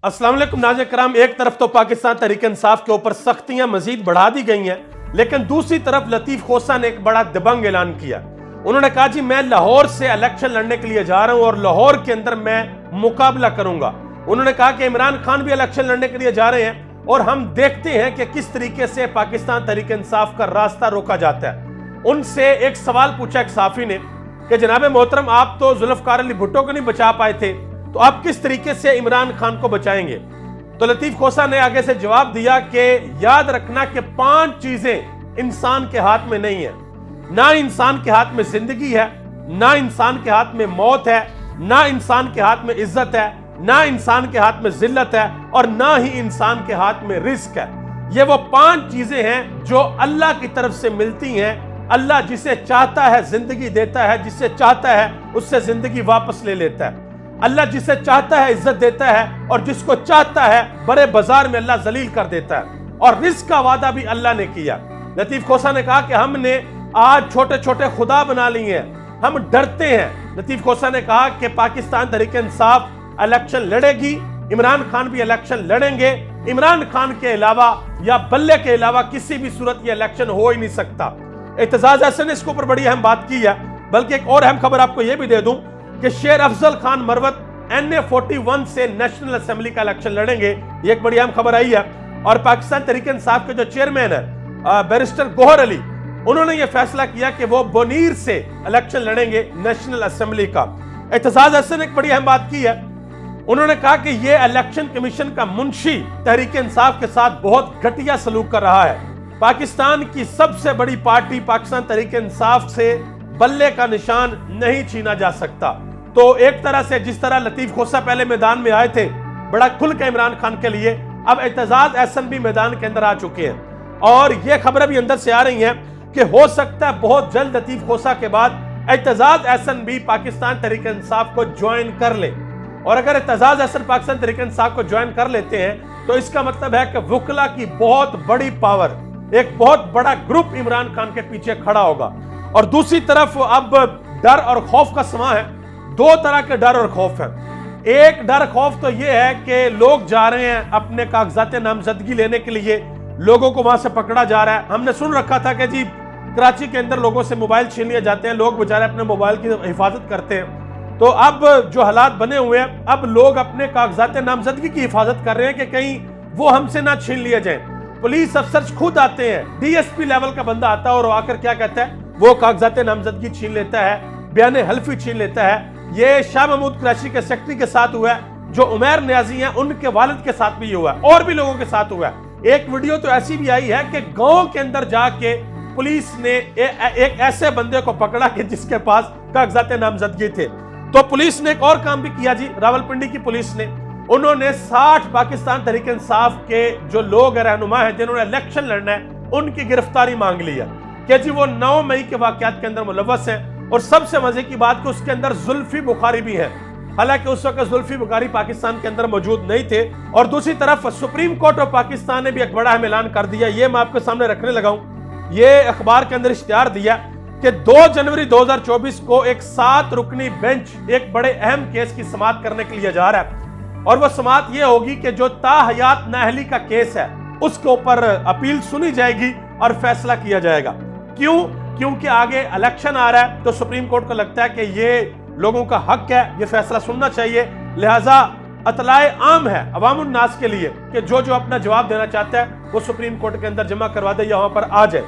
अस्सलाम वालेकुम नाज़रीन कराम। एक तरफ तो पाकिस्तान तहरीक इंसाफ के ऊपर सख्तियां मजीद बढ़ा दी गई हैं, लेकिन दूसरी तरफ लतीफ़ खोसा ने एक बड़ा दबंग ऐलान किया। उन्होंने कहा जी मैं लाहौर से इलेक्शन लड़ने के लिए जा रहा हूं और लाहौर के अंदर मैं मुकाबला करूंगा। उन्होंने कहा कि इमरान खान भी इलेक्शन लड़ने के लिए जा रहे हैं और हम देखते हैं कि किस तरीके से पाकिस्तान तहरीक इंसाफ का रास्ता रोका जाता है। उनसे एक सवाल पूछा एक साफी ने कि जनाब मोहतरम, आप तो जुल्फ़िकार अली भुट्टो को नहीं बचा पाए थे, तो आप किस तरीके से इमरान खान को बचाएंगे? तो लतीफ़ खोसा ने आगे से जवाब दिया कि याद रखना कि 5 चीजें इंसान के हाथ में नहीं है। ना इंसान के हाथ में जिंदगी है, ना इंसान के हाथ में मौत है, ना इंसान के हाथ में इज्जत है, ना इंसान के हाथ में जिल्लत है और ना ही इंसान के हाथ में रिस्क है। ये वो 5 चीजें हैं जो अल्लाह की तरफ से मिलती हैं। अल्लाह जिसे चाहता है जिंदगी देता है, जिसे चाहता है उससे जिंदगी वापस ले लेता है। अल्लाह जिसे चाहता है इज्जत देता है और जिसको चाहता है बड़े बाजार में अल्लाह जलील कर देता है। और रिस्क का वादा भी अल्लाह ने किया। लतीफ़ खोसा ने कहा कि हमने आज छोटे छोटे खुदा बना लिए हैं, हम डरते हैं। लतीफ़ खोसा ने कहा कि पाकिस्तान तहरीक इंसाफ इलेक्शन लड़ेगी, इमरान खान भी इलेक्शन लड़ेंगे। इमरान खान के अलावा या बल्ले के अलावा किसी भी सूरत ये इलेक्शन हो ही नहीं सकता। एतजाज अहसन ने इसके ऊपर बड़ी अहम बात की है। बल्कि एक और अहम खबर आपको यह भी दे दूं कि शेर अफजल खान मरवत NA41 से नेशनल असेंबली का इलेक्शन लड़ेंगे। ये एक बड़ी अहम खबर आई है। और पाकिस्तान तहरीक इंसाफ के जो चेयरमैन है बैरिस्टर गोहर अली, उन्होंने ये फैसला किया कि वो बोनीर से इलेक्शन लड़ेंगे नेशनल असेंबली का। एतजाज अहसन ने एक बड़ी अहम बात की है। उन्होंने कहा कि ये इलेक्शन कमीशन का मुंशी तहरीक इंसाफ के साथ बहुत घटिया सलूक कर रहा है। पाकिस्तान की सबसे बड़ी पार्टी पाकिस्तान तहरीक इंसाफ से बल्ले का निशान नहीं छीना जा सकता। तो एक तरह से जिस तरह लतीफ़ खोसा पहले मैदान में आए थे बड़ा खुल के इमरान खान के लिए, अब एतजाज अहसन भी मैदान के अंदर आ चुके हैं। और ये खबरें भी अंदर से आ रही हैं कि हो सकता है बहुत जल्द लतीफ़ खोसा के बाद एतजाज अहसन भी पाकिस्तान तहरीक इंसाफ को ज्वाइन कर ले। और अगर एतजाज अहसन पाकिस्तान तहरीक इंसाफ को ज्वाइन कर लेते हैं तो इसका मतलब है कि वकला की बहुत बड़ी पावर, एक बहुत बड़ा ग्रुप इमरान खान के पीछे खड़ा होगा। और दूसरी तरफ अब डर और खौफ का समा है। 2 तरह के डर और खौफ है। एक डर खौफ तो यह है कि लोग जा रहे हैं अपने कागजात नामजदगी लेने के लिए, लोगों को वहां से पकड़ा जा रहा है। हमने सुन रखा था कि जी कराची के अंदर लोगों से मोबाइल छीन लिए जाते हैं, लोग बेचारे अपने मोबाइल की हिफाजत करते हैं। तो अब जो हालात बने हुए हैं, अब लोग अपने कागजात नामजदगी की हिफाजत कर रहे हैं कि कहीं वो हमसे ना छीन लिए जाए। पुलिस अफसर खुद आते हैं, DSP लेवल का बंदा आता है और आकर क्या कहता है, वो कागजात नामजदगी छीन लेता है, बयान हल्फी छीन लेता है। ये शाह महमूद कुरैशी के सेक्रेटरी के साथ हुआ है, जो उमैर न्याजी हैं उनके वालिद के साथ भी हुआ है और भी लोगों के साथ हुआ है। एक वीडियो तो ऐसी भी आई है कि गांव के अंदर जाके पुलिस ने एक ऐसे बंदे को पकड़ा कि जिसके पास कागजात नामजदगी थे। तो पुलिस ने एक और काम भी किया जी, रावलपिंडी की पुलिस ने, उन्होंने 60 पाकिस्तान तहरीक इंसाफ के जो लोग रहनुमा हैं जिन्होंने इलेक्शन लड़ना है उनकी गिरफ्तारी मांग ली है कि जी वो 9 मई के वाकयात के अंदर मुलव्वस हैं। और सबसे मजे की बात कि उसके अंदर जुल्फी बुखारी भी है, हालांकि उस वक्त जुल्फी बुखारी पाकिस्तान के अंदर मौजूद नहीं थे। और दूसरी तरफ सुप्रीम कोर्ट ऑफ पाकिस्तान ने भी एक बड़ा ऐलान कर दिया। ये मैं आपके सामने रखने लगा हूं। ये अखबार के अंदर इश्तिहार दिया कि 2 जनवरी 2024 को एक 7 रुकनी बेंच एक बड़े अहम केस की समाअत करने के लिए जा रहा है। और वह समाअत ये होगी कि जो ताहयात नाअहली का केस है उसके ऊपर अपील सुनी जाएगी और फैसला किया जाएगा। क्यों? क्योंकि आगे इलेक्शन आ रहा है तो सुप्रीम कोर्ट को लगता है कि ये लोगों का हक है, ये फैसला सुनना चाहिए। लिहाजा अतलाए आम है अवामुन नास के लिए कि जो जो अपना जवाब देना चाहता है वो सुप्रीम कोर्ट के अंदर जमा करवा दे या वहां पर आ जाए।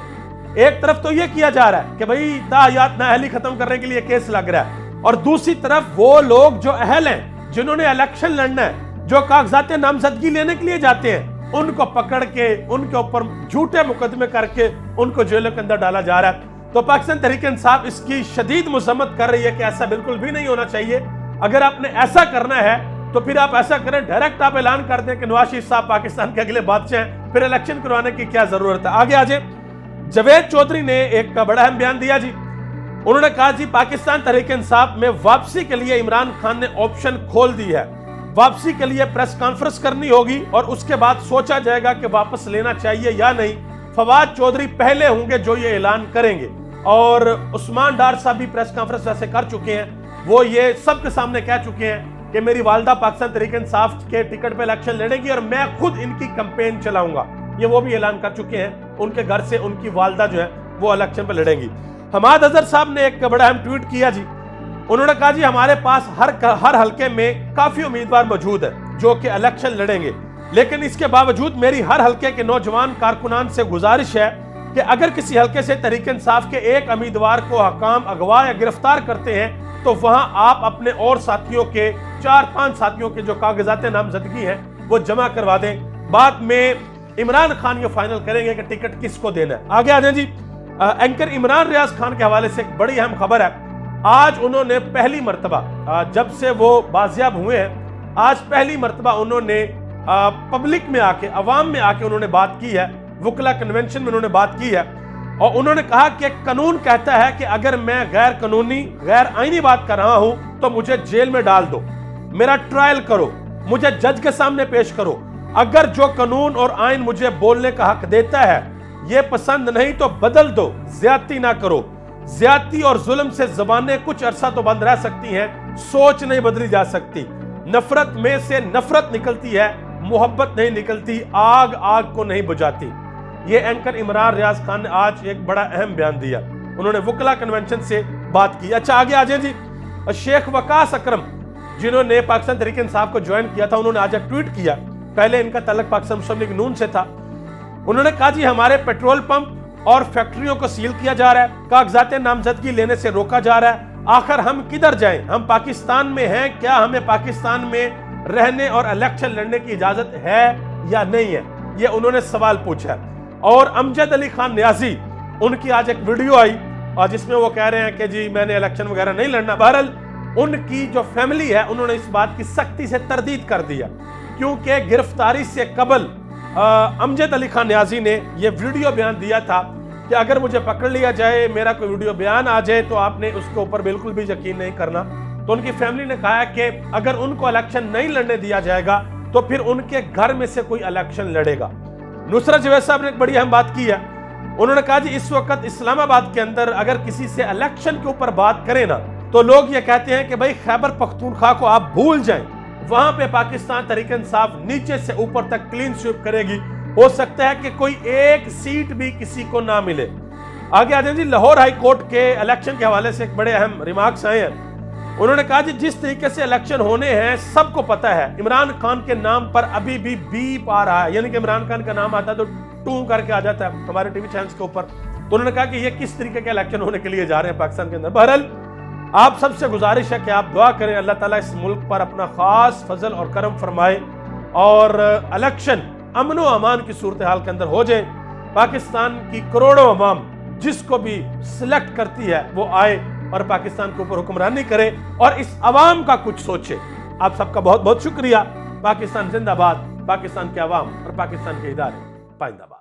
एक तरफ तो ये किया जा रहा है कि भाई ताहयात नाअहली खत्म करने के लिए केस लग रहा है, और दूसरी तरफ वो लोग जो अहल हैं जिन्होंने इलेक्शन लड़ना है, जो कागजात नामजदगी लेने के लिए जाते हैं, उनको पकड़ के उनके ऊपर झूठे मुकदमे करके उनको जेलों के अंदर डाला जा रहा है। तो पाकिस्तान तहरीक इंसाफ इसकी शदीद मजम्मत कर रही है कि ऐसा बिल्कुल भी नहीं होना चाहिए। अगर आपने ऐसा करना है तो फिर आप ऐसा करें, डायरेक्ट आप ऐलान कर दें कि नवाज शरीफ साहब पाकिस्तान के अगले बादशाह हैं, फिर इलेक्शन करवाने की क्या जरूरत है। आगे आ जाए, जावेद चौधरी ने एक बड़ा अहम बयान दिया जी। उन्होंने कहा जी पाकिस्तान तहरीक इंसाफ में वापसी के लिए इमरान खान ने ऑप्शन खोल दी है। वापसी के लिए प्रेस कॉन्फ्रेंस करनी होगी और उसके बाद सोचा जाएगा कि वापस लेना चाहिए या नहीं। फवाद चौधरी पहले होंगे जो ये ऐलान करेंगे, और उस्मान डार साहब भी प्रेस कॉन्फ्रेंस वैसे कर चुके हैं। वो ये सबके सामने कह चुके हैं کہ میری والدہ پاکستان تحریک انصاف کے ٹکٹ پہ الیکشن لڑے گی اور میں خود ان کی کمپین چلاؤں گا. یہ وہ بھی اعلان کر چکے ہیں, ان کے گھر سے ان کی والدہ جو ہے وہ الیکشن پہ لڑیں گی. حماد اظہر صاحب نے ایک بڑا اہم ٹویٹ کیا جی. انہوں نے کہا جی ہمارے پاس ہر حلقے میں کافی امیدوار موجود ہیں جو کہ الیکشن لڑیں گے, لیکن اس کے باوجود میری ہر حلقے کے نوجوان کارکنان سے گزارش ہے کہ اگر کسی حلقے سے تحریک انصاف کے ایک امیدوار کو حکام اغوا یا گرفتار کرتے ہیں تو وہاں آپ اپنے اور ساتھیوں کے 4-5 ساتھیوں کے جو کاغذات نامزدگی ہیں وہ جمع کروا دیں. بعد میں عمران خان یہ فائنل کریں گے کہ ٹکٹ کس کو دینا ہے. آگے آ جائیں جی. اینکر عمران ریاض خان کے حوالے سے ایک بڑی اہم خبر ہے. آج انہوں نے پہلی مرتبہ جب سے وہ بازیاب ہوئے ہیں, آج پہلی مرتبہ انہوں نے پبلک میں آ کے, عوام میں آ کے انہوں نے بات کی ہے. وکلا کنونشن میں انہوں نے بات کی ہے اور انہوں نے کہا کہ قانون کہتا ہے کہ اگر میں غیر قانونی غیر آئینی بات کر رہا ہوں تو مجھے جیل میں ڈال دو, میرا ٹرائل کرو, مجھے جج کے سامنے پیش کرو. اگر جو قانون اور آئین مجھے بولنے کا حق دیتا ہے یہ پسند نہیں تو بدل دو, زیادتی نہ کرو. زیادتی اور ظلم سے زبانیں کچھ عرصہ تو بند رہ سکتی ہیں, سوچ نہیں بدلی جا سکتی. نفرت میں سے نفرت نکلتی ہے, محبت نہیں نکلتی. آگ آگ کو نہیں بجھاتی. یہ اینکر عمران ریاض خان نے آج ایک بڑا اہم بیان دیا. انہوں نے وکلا کنونشن سے بات کی. اچھا آگے آ جائیں جی. شیخ وقاص اکرم جنہوں نے پاکستان تحریک انصاف کو جوائن کیا تھا, انہوں نے آج ایک ٹویٹ کیا. پہلے ان کا تعلق پاکستان مسلم لیگ نون سے تھا. انہوں نے کہا جی ہمارے پیٹرول پمپ اور فیکٹریوں کو سیل کیا جا رہا ہے, کاغذات نامزدگی لینے سے روکا جا رہا ہے. آخر ہم کدھر جائیں؟ ہم پاکستان میں ہیں, کیا ہمیں پاکستان میں رہنے اور الیکشن لڑنے کی اجازت ہے یا نہیں ہے؟ یہ انہوں نے سوال پوچھا. اور امجد علی خان نیازی, ان کی آج ایک ویڈیو آئی اور جس میں وہ کہہ رہے ہیں کہ جی میں نے الیکشن وغیرہ نہیں لڑنا. بہرحال ان کی جو فیملی ہے انہوں نے اس بات کی سختی سے تردید کر دیا, کیونکہ گرفتاری سے قبل امجد علی خان نیازی نے یہ ویڈیو بیان دیا تھا کہ اگر مجھے پکڑ لیا جائے, میرا کوئی ویڈیو بیان آ جائے تو آپ نے اس کے اوپر بالکل بھی یقین نہیں کرنا. تو ان کی فیملی نے کہا کہ اگر ان کو الیکشن نہیں لڑنے دیا جائے گا تو پھر ان کے گھر میں سے کوئی الیکشن لڑے گا. نصرت جوید صاحب نے ایک بڑی اہم بات کی ہے. انہوں نے کہا جی اس وقت اسلام آباد کے اندر اگر کسی سے الیکشن کے اوپر بات کریں نا تو لوگ یہ کہتے ہیں کہ بھائی خیبر پختونخوا کو آپ بھول جائیں, وہاں پہ پاکستان تحریک انصاف نیچے سے اوپر تک کلین سویپ کرے گی, ہو سکتا ہے کہ کوئی ایک سیٹ بھی کسی کو نہ ملے. آگے آ جائیں جی. لاہور ہائی کورٹ کے الیکشن کے حوالے سے ایک بڑے اہم ریمارکس آئے ہیں. انہوں نے کہا جی جس طریقے سے الیکشن ہونے ہیں سب کو پتا ہے, عمران خان کے نام پر ابھی بھی بیپ آ رہا ہے, یعنی کہ عمران خان کا نام آتا ہے تو ٹوں کر کے آ جاتا ہے ہمارے ٹی وی چینلز کے اوپر. تو انہوں نے کہا کہ یہ کس طریقے کے الیکشن ہونے کے لیے جا رہے ہیں پاکستان کے اندر. بہرحال آپ سب سے گزارش ہے کہ آپ دعا کریں, اللہ تعالیٰ اس ملک پر اپنا خاص فضل اور کرم فرمائے اور الیکشن امن و امان کی صورتحال کے اندر ہو جائے. پاکستان کی کروڑوں عوام جس کو بھی سلیکٹ کرتی ہے وہ آئے اور پاکستان کے اوپر حکمرانی کرے اور اس عوام کا کچھ سوچے. آپ سب کا بہت بہت شکریہ. پاکستان زندہ باد, پاکستان کے عوام اور پاکستان کے ادارے پائندہ باد.